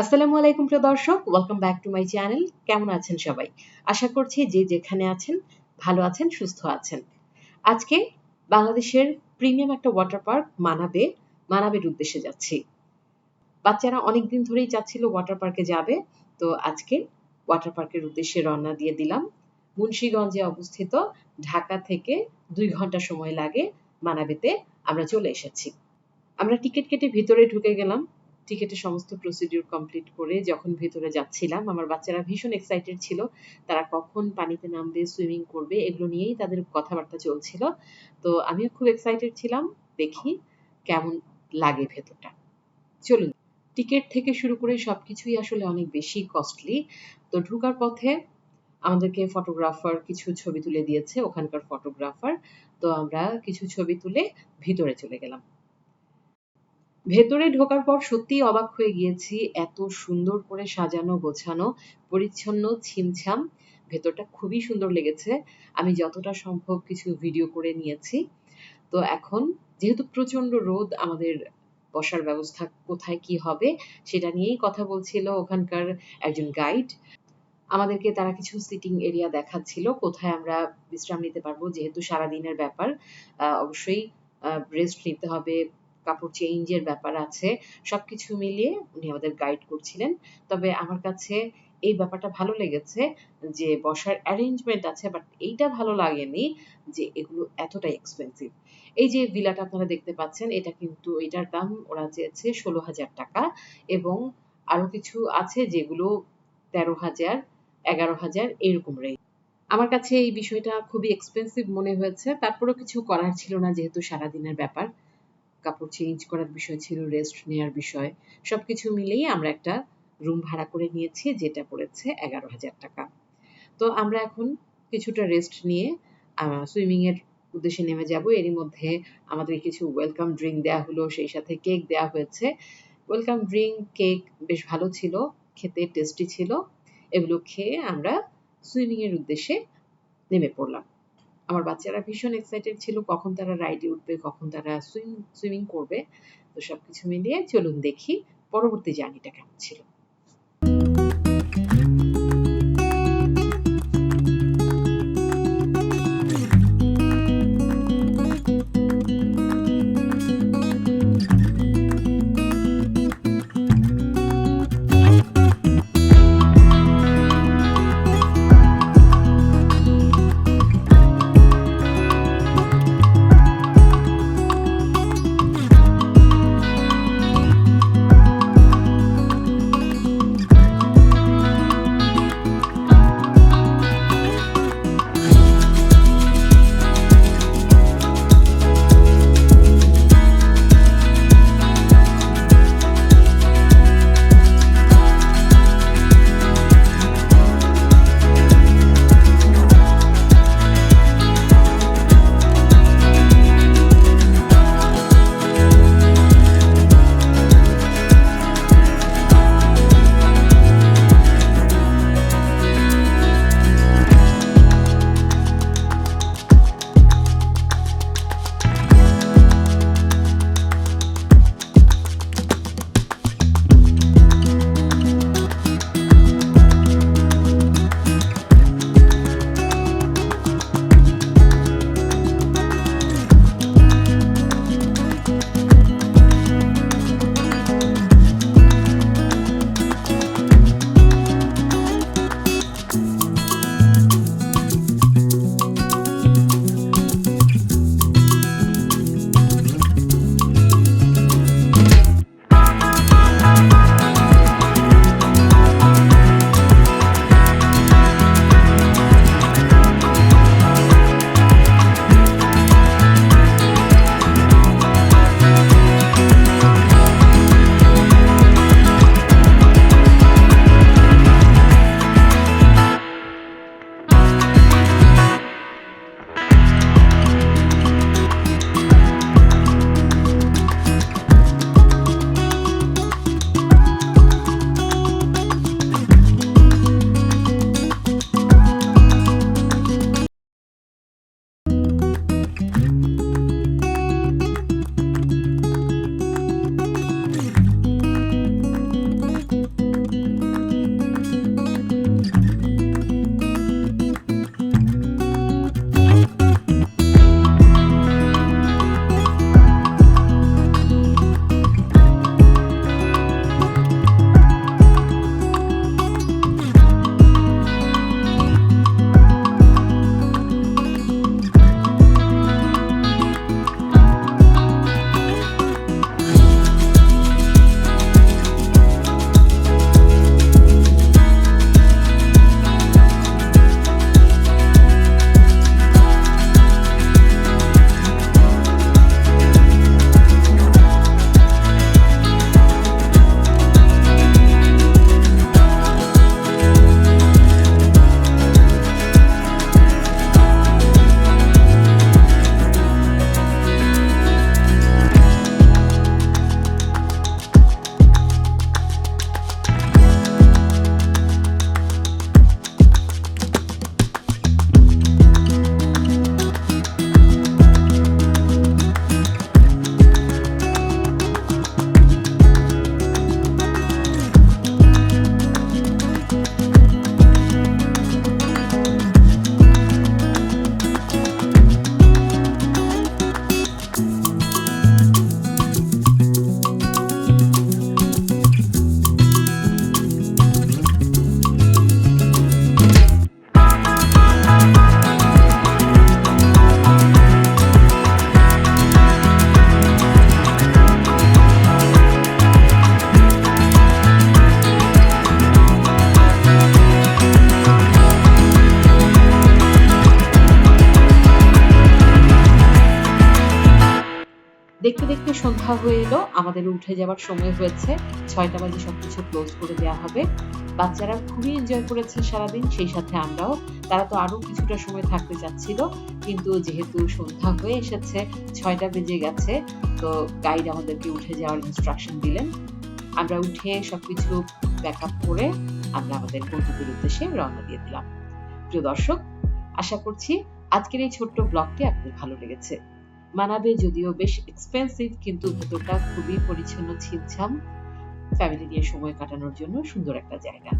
আসসালামু আলাইকুম প্রিয় দর্শক, welcome back to my channel. কেমন আছেন সবাই? আশা করছি যে যেখানে আছেন ভালো আছেন, সুস্থ আছেন। আজকে বাংলাদেশের প্রিমিয়াম একটা ওয়াটার পার্ক মানাবের উদ্দেশ্যে যাচ্ছি। বাচ্চারা অনেকদিন ধরেই চাচ্ছিল ওয়াটার পার্কে যাবে, তো আজকে ওয়াটার পার্কের উদ্দেশ্যে রওনা দিয়ে দিলাম। মুন্সিগঞ্জে অবস্থিত, ঢাকা থেকে 2 ঘন্টা সময় লাগে মানাবেতে আমরা চলে এসেছি। আমরা টিকিট কেটে ভিতরে ঢুকে গেলাম। টিকেটের সমস্ত প্রসিডিউর কমপ্লিট করে যখন ভেতরে যাচ্ছিলাম, আমার বাচ্চারা ভীষণ এক্সাইটেড ছিল। তারা কখন পানিতে নামবে, সুইমিং করবে, এগুলো নিয়েই তাদের কথাবার্তা চলছিল। তো আমিও খুব এক্সাইটেড ছিলাম, দেখি কেমন লাগে ভেতরটা। চলুন। টিকেট থেকে শুরু করে সবকিছুই আসলে অনেক বেশি কস্টলি। তো ঢোকার পথে আমাদেরকে ফটোগ্রাফার কিছু ছবি তুলে দিয়েছে, ওখানকার ফটোগ্রাফার। তো আমরা কিছু ছবি তুলে ভিতরে চলে গেলাম। ভেতরে ঢোকার পর সত্যিই অবাক হয়ে গিয়েছি, এত সুন্দর করে সাজানো গোছানো, পরিচ্ছন্ন, ছিমছাম। ভেতরটা খুবই সুন্দর লেগেছে। আমি যতটা সম্ভব কিছু ভিডিও করে নিয়েছি। তো এখন যেহেতু প্রচন্ড রোদ, আমাদের বসার ব্যবস্থা কোথায় কি হবে সেটা নিয়েই কথা বলছিল ওখানকার একজন গাইড। আমাদেরকে তারা কিছু সিটিং এরিয়া দেখাচ্ছিল, কোথায় আমরা বিশ্রাম নিতে পারবো, যেহেতু সারাদিনের ব্যাপার। অবশ্যই রেস্ট নিতে হবে, কাপড় চেঞ্জের ব্যাপার আছে। সবকিছু মিলিয়ে উনি আমাদের গাইড করছিলেন। তবে আমার কাছে এই ব্যাপারটা ভালো লেগেছে যে বসার অ্যারেঞ্জমেন্ট আছে, বাট এইটা ভালো লাগেনি যে এগুলো এতটাই এক্সপেন্সিভ। এই যে ভিলাটা আপনারা দেখতে পাচ্ছেন, এটা কিন্তু এটার দাম ওরা চেয়েছে 16,000 টাকা, এবং আরো কিছু আছে যেগুলো 13,000, 11,000 এরকম রেঞ্জ। আমার কাছে এই বিষয়টা খুবই এক্সপেন্সিভ মনে হয়েছে। তারপরেও কিছু করার ছিল না, যেহেতু সারাদিনের ব্যাপার। কাপড় চেঞ্জ করার বিষয় ছিল, রেস্ট নেয়ার বিষয়। সবকিছু মিলিয়ে আমরা একটা রুম ভাড়া করে নিয়েছি, যেটা পড়েছে 11,000 টাকা। তো আমরা এখন কিছুটা রেস্ট নিয়ে সুইমিং এর উদ্দেশ্যে নেমে যাব। এরই মধ্যে আমাদের কিছু ওয়েলকাম ড্রিঙ্ক দেয়া হলো, সেই সাথে কেক দেয়া হয়েছে। ওয়েলকাম ড্রিঙ্ক, কেক বেশ ভালো ছিল, খেতে টেস্টি ছিল। এগুলো খেয়ে আমরা সুইমিং এর উদ্দেশ্যে নেমে পড়লাম। আমার বাচ্চারা ভীষণ এক্সাইটেড ছিল, কখন তারা রাইডে উঠবে, কখন তারা সুইমিং করবে। তো সবকিছু মিলিয়ে চলুন দেখি পরবর্তী জার্নিটা কেমন ছিল। দেখতে দেখতে সন্ধ্যা হয়ে এলো, আমাদের উঠে যাওয়ার সময় হয়েছে। 6টা বাজে সবকিছু ক্লোজ করে দেওয়া হবে। বাচ্চারা খুবই এনজয় করেছে সারাদিন, সেই সাথে আমরাও। তারা তো আরো কিছুটা সময় থাকতে চাচ্ছিল, কিন্তু যেহেতু সন্ধ্যা হয়ে এসেছে, 6টা বেজে গেছে, তো গাইড আমাদেরকে উঠে যাওয়ার ইনস্ট্রাকশন দিলেন। আমরা উঠে সবকিছু প্যাক আপ করে আমরা আমাদের গন্তব্যের উদ্দেশ্যে রওনা দিয়ে দিলাম। প্রিয় দর্শক, আশা করছি আজকের এই ছোট্ট ব্লগটি আপনাদের ভালো লেগেছে। মানাবে যদিও বেশ এক্সপেন্সিভ, কিন্তু ভেতরটা খুবই পরিচ্ছন্ন, ছিমছাম, ফ্যামিলি নিয়ে সময় কাটানোর জন্য সুন্দর একটা জায়গা।